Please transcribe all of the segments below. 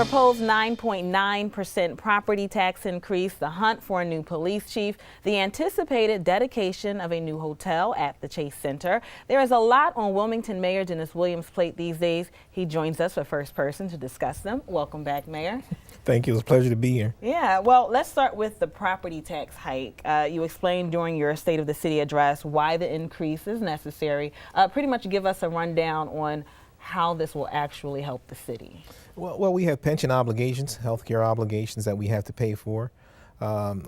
proposed 9.9% property tax increase, the hunt for a new police chief, the anticipated dedication of a new hotel at the Chase Center. There is a lot on Wilmington Mayor Dennis Williams' plate these days. He joins us for First Person to discuss them. Welcome back, Mayor. Thank you. It's a pleasure to be here. Yeah, well, let's start with the property tax hike. You explained during your State of the City address why the increase is necessary. Pretty much give us a rundown on how this will actually help the city. Well, we have pension obligations, healthcare obligations that we have to pay for.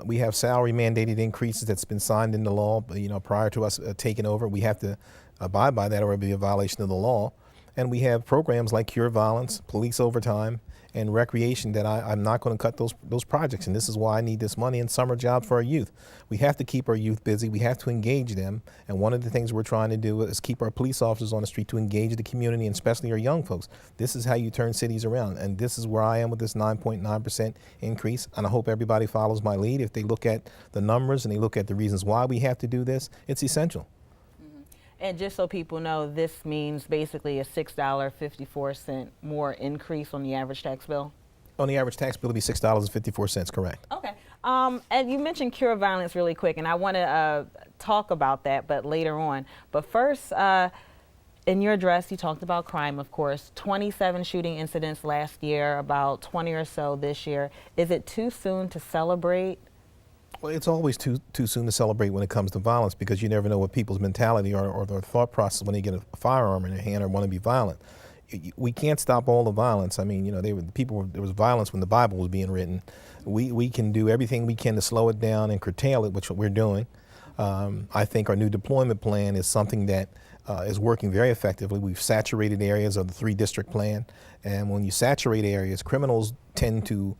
We have salary mandated increases that's been signed into law, prior to us taking over. We have to abide by that or it'll be a violation of the law. And we have programs like Cure Violence, police overtime, and recreation that I'm not going to cut those projects. And this is why I need this money and summer jobs for our youth. We have to keep our youth busy. We have to engage them. And one of the things we're trying to do is keep our police officers on the street to engage the community, and especially our young folks. This is how you turn cities around. And this is where I am with this 9.9% increase. And I hope everybody follows my lead. If they look at the numbers and they look at the reasons why we have to do this, it's essential. And just so people know, this means basically a $6.54 more increase on the average tax bill? On the average tax bill, it'll be $6.54, correct. Okay. And you mentioned Cure Violence really quick, and I want to talk about that, but later on. But first, in your address, you talked about crime, of course. 27 shooting incidents last year, about 20 or so this year. Is it too soon to celebrate? Well, it's always too soon to celebrate when it comes to violence, because you never know what people's mentality or their thought process when they get a firearm in their hand or want to be violent. We can't stop all the violence. I mean, there was violence when the Bible was being written. We can do everything we can to slow it down and curtail it, which we're doing. I think our new deployment plan is something that is working very effectively. We've saturated areas of the 3-district plan, and when you saturate areas, criminals tend to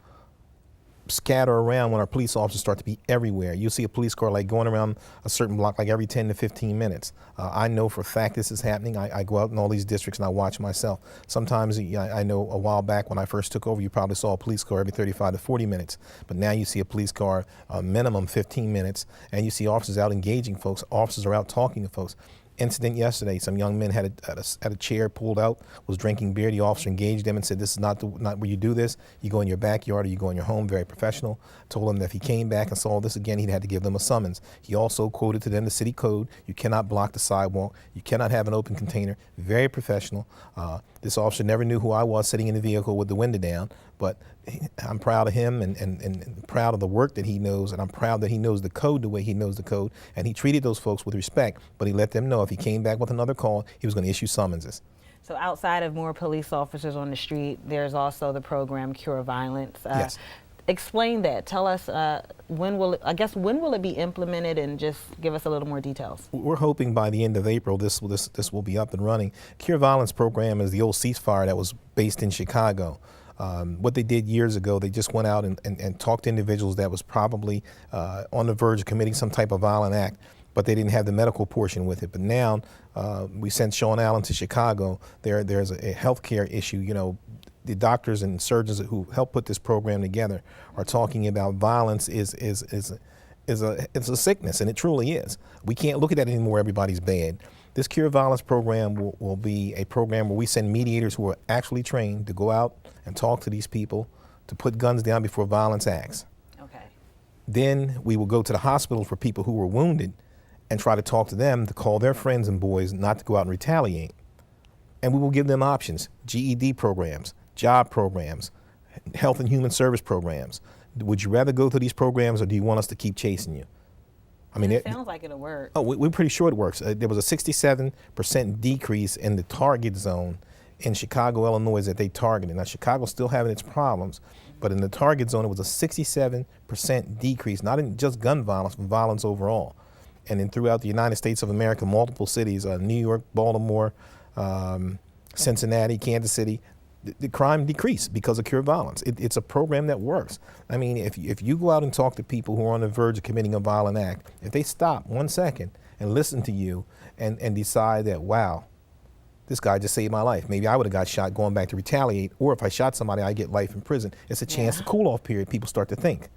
scatter around when our police officers start to be everywhere. You'll see a police car like going around a certain block like every 10 to 15 minutes. I know for a fact this is happening. I go out in all these districts and I watch myself. Sometimes I know a while back when I first took over, you probably saw a police car every 35 to 40 minutes. But now you see a police car minimum 15 minutes, and you see officers out engaging folks. Officers are out talking to folks. Incident yesterday, some young men had a chair pulled out, was drinking beer. The officer engaged them and said, "This is not where you do this. You go in your backyard or you go in your home." Very professional. Told them that if he came back and saw this again, he'd had to give them a summons. He also quoted to them the city code. You cannot block the sidewalk. You cannot have an open container. Very professional. This officer never knew who I was sitting in the vehicle with the window down, but I'm proud of him and proud of the work that he knows, and I'm proud that he knows the code the way he knows the code, and he treated those folks with respect, but he let them know if he came back with another call, he was going to issue summonses. So outside of more police officers on the street, there's also the program Cure Violence. Yes. Explain that. Tell us when will it be implemented, and just give us a little more details. We're hoping by the end of April this will be up and running. Cure Violence program is the old ceasefire that was based in Chicago. What they did years ago, they just went out and talked to individuals that was probably on the verge of committing some type of violent act, but they didn't have the medical portion with it. But now we sent Sean Allen to Chicago. There's a healthcare issue. The doctors and surgeons who helped put this program together are talking about violence is a sickness, and it truly is. We can't look at that anymore. Everybody's bad. This Cure Violence program will be a program where we send mediators who are actually trained to go out and talk to these people, to put guns down before violence acts. Okay. Then we will go to the hospitals for people who were wounded and try to talk to them to call their friends and boys not to go out and retaliate. And we will give them options: GED programs, job programs, health and human service programs. Would you rather go through these programs, or do you want us to keep chasing you? I mean, it sounds like it'll work. Oh, we're pretty sure it works. There was a 67% decrease in the target zone in Chicago, Illinois, that they targeted. Now, Chicago's still having its problems, but in the target zone, it was a 67% decrease, not in just gun violence, but violence overall. And then throughout the United States of America, multiple cities, New York, Baltimore, Cincinnati, Kansas City, the crime decreased because of Cure Violence. It's a program that works. I mean, if you go out and talk to people who are on the verge of committing a violent act, if they stop 1 second and listen to you and decide that, wow, this guy just saved my life. Maybe I would have got shot going back to retaliate, or if I shot somebody, I get life in prison. It's a chance to cool off period. People start to think.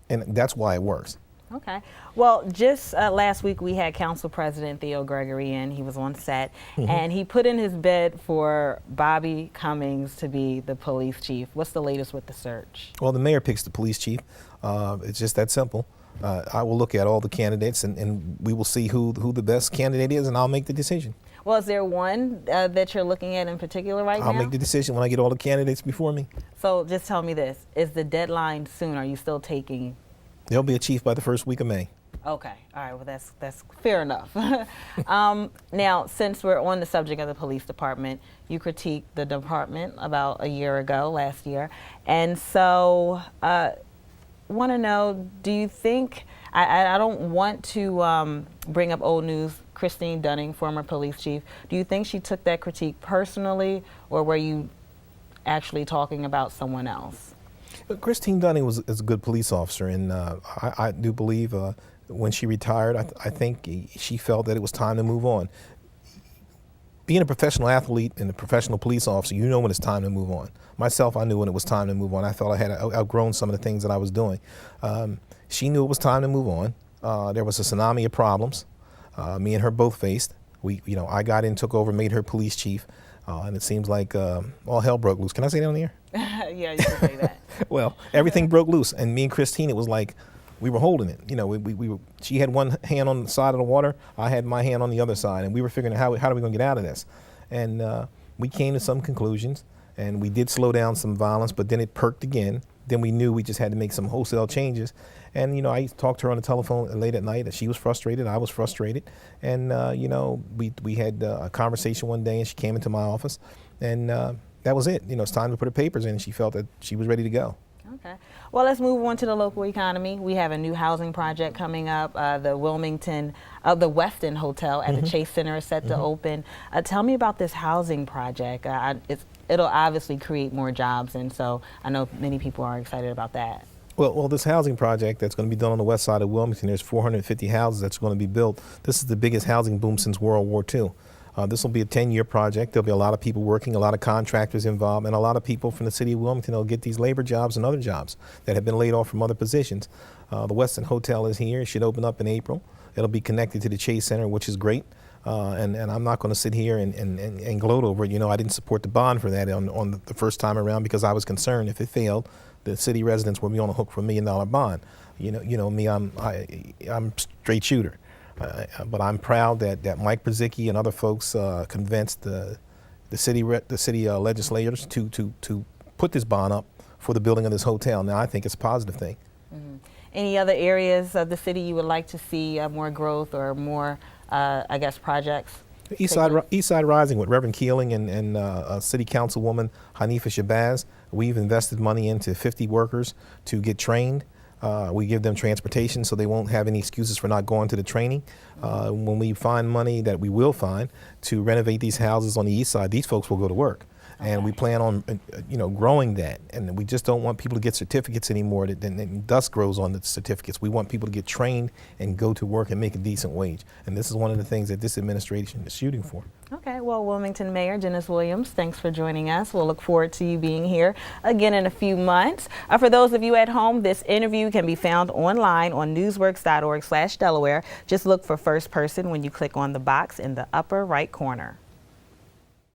And that's why it works. Okay. Well, just last week we had Council President Theo Gregory in. He was on set, and he put in his bid for Bobby Cummings to be the police chief. What's the latest with the search? Well, the mayor picks the police chief. It's just that simple. I will look at all the candidates, and we will see who the best candidate is, and I'll make the decision. Well, is there one that you're looking at in particular right now? I'll make the decision when I get all the candidates before me. So just tell me this. Is the deadline soon? Are you still taking? There'll be a chief by the first week of May. Okay. All right. Well, that's fair enough. Now, since we're on the subject of the police department, you critiqued the department about a year ago, last year. And so want to know, do you think, I don't want to bring up old news, Christine Dunning, former police chief, do you think she took that critique personally, or were you actually talking about someone else? Christine Dunning is a good police officer, and I do believe when she retired, I think she felt that it was time to move on. Being a professional athlete and a professional police officer, you know when it's time to move on. Myself, I knew when it was time to move on. I felt I had outgrown some of the things that I was doing. She knew it was time to move on. There was a tsunami of problems. Me and her both faced. I got in, took over, made her police chief, and it seems like all hell broke loose. Can I say that on the air? Yeah, you can say that. Well, everything broke loose, and me and Christine, it was like we were holding it. You know, we were. She had one hand on the side of the water. I had my hand on the other side, and we were figuring out how are we going to get out of this. And we came to some conclusions, and we did slow down some violence, but then it perked again. Then we knew we just had to make some wholesale changes. And, I talked to her on the telephone late at night, and she was frustrated, I was frustrated. And, we had a conversation one day, and she came into my office, and that was it. It's time to put her papers in, and she felt that she was ready to go. Okay. Well, let's move on to the local economy. We have a new housing project coming up. The Wilmington, the Westin Hotel at the Chase Center is set to open. Tell me about this housing project. It'll obviously create more jobs, and so I know many people are excited about that. Well, this housing project that's going to be done on the west side of Wilmington, there's 450 houses that's going to be built. This is the biggest housing boom since World War II. This will be a 10-year project. There'll be a lot of people working, a lot of contractors involved, and a lot of people from the city of Wilmington will get these labor jobs and other jobs that have been laid off from other positions. The Westin Hotel is here. It should open up in April. It'll be connected to the Chase Center, which is great. And I'm not going to sit here and gloat over it. I didn't support the bond for that on the first time around because I was concerned if it failed, the city residents would be on the hook for $1 million bond. You know me, I'm a straight shooter. But I'm proud that Mike Brzezicki and other folks convinced the city legislators to put this bond up for the building of this hotel. Now, I think it's a positive thing. Any other areas of the city you would like to see more growth or more, projects? East Side Rising with Reverend Keeling and City Councilwoman Hanifa Shabazz. We've invested money into 50 workers to get trained. We give them transportation so they won't have any excuses for not going to the training. When we find money that we will find to renovate these houses on the east side, these folks will go to work. Okay. And we plan on, growing that. And we just don't want people to get certificates anymore. Then dust grows on the certificates. We want people to get trained and go to work and make a decent wage. And this is one of the things that this administration is shooting for. Okay, well, Wilmington Mayor Dennis Williams, thanks for joining us. We'll look forward to you being here again in a few months. For those of you at home, this interview can be found online on newsworks.org/Delaware. Just look for First Person when you click on the box in the upper right corner.